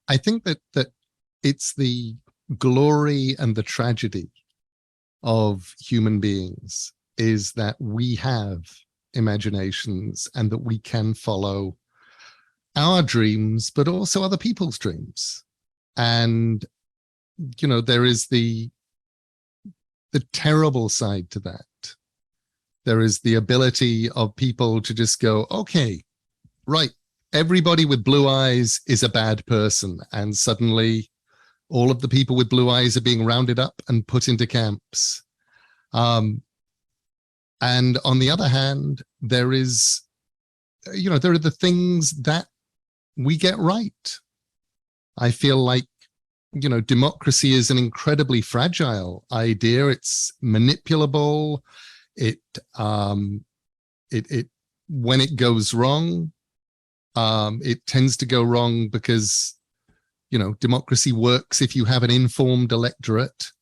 I think that it's the glory and the tragedy of human beings is that we have imaginations and that we can follow our dreams, but also other people's dreams. And, you know, there is the terrible side to that. There is the ability of people to just go, okay, right, everybody with blue eyes is a bad person. And suddenly all of the people with blue eyes are being rounded up and put into camps. And on the other hand, there is, you know, there are the things that we get right. I feel like, you know, democracy is an incredibly fragile idea. It's manipulable. It when it goes wrong, it tends to go wrong because, you know, democracy works if you have an informed electorate,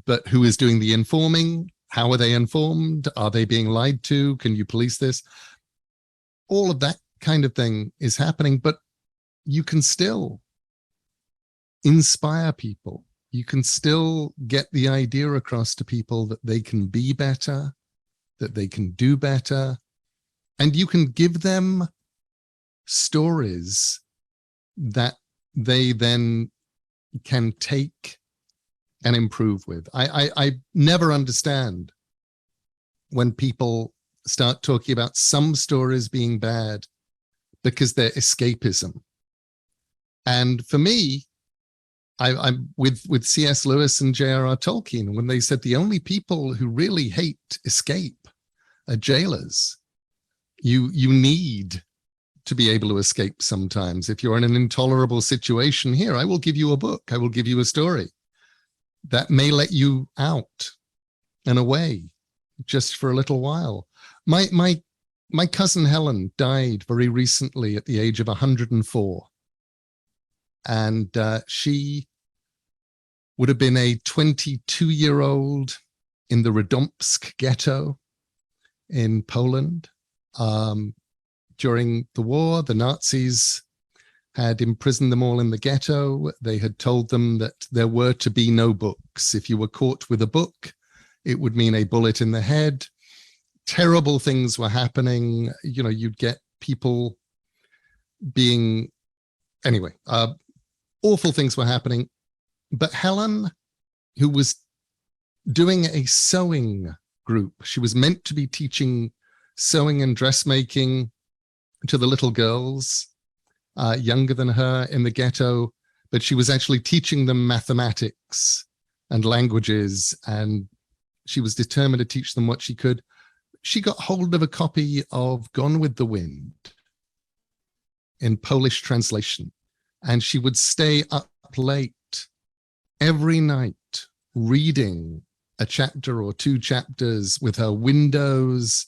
but who is doing the informing? How are they informed? Are they being lied to? Can you police this? All of that kind of thing is happening, but you can still inspire people. You can still get the idea across to people that they can be better, that they can do better, and you can give them stories that they then can take and improve with. I never understand when people start talking about some stories being bad because they're escapism. And for me, I'm with C.S. Lewis and J.R.R. Tolkien, when they said the only people who really hate escape are jailers. You need to be able to escape sometimes. If you're in an intolerable situation, here, I will give you a book. I will give you a story that may let you out and away just for a little while. My cousin Helen died very recently at the age of 104. And she would have been a 22-year-old in the Radomsk ghetto in Poland. During the war, the Nazis had imprisoned them all in the ghetto. They had told them that there were to be no books. If you were caught with a book, it would mean a bullet in the head. Terrible things were happening. You know, you'd get people being, anyway, awful things were happening. But Helen, who was doing a sewing group, she was meant to be teaching sewing and dressmaking to the little girls younger than her in the ghetto, but she was actually teaching them mathematics and languages, and she was determined to teach them what she could. She got hold of a copy of Gone with the Wind in Polish translation, and she would stay up late every night reading a chapter or two chapters with her windows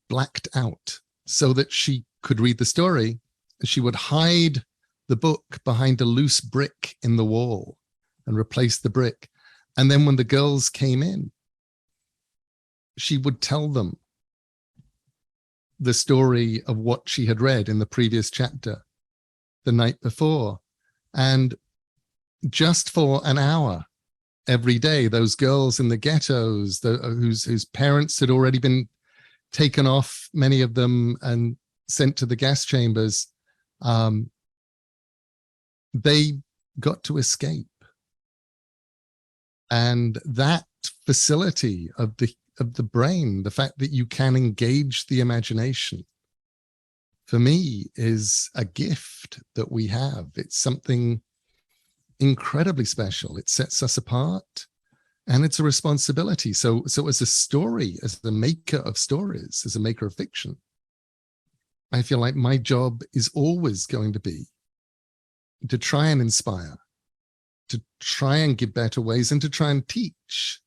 blacked out so that she could read the story. She would hide the book behind a loose brick in the wall and replace the brick. And then when the girls came in, she would tell them the story of what she had read in the previous chapter the night before. And just for an hour every day, those girls in the ghettos, whose parents had already been taken off, many of them, and sent to the gas chambers, they got to escape. And that facility of the brain, the fact that you can engage the imagination, for me, is a gift that we have. It's something incredibly special. It sets us apart, and it's a responsibility. So as a story, as the maker of stories, as a maker of fiction, I feel like my job is always going to be to try and inspire, to try and give better ways, and to try and teach,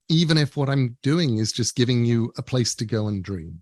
even if what I'm doing is just giving you a place to go and dream.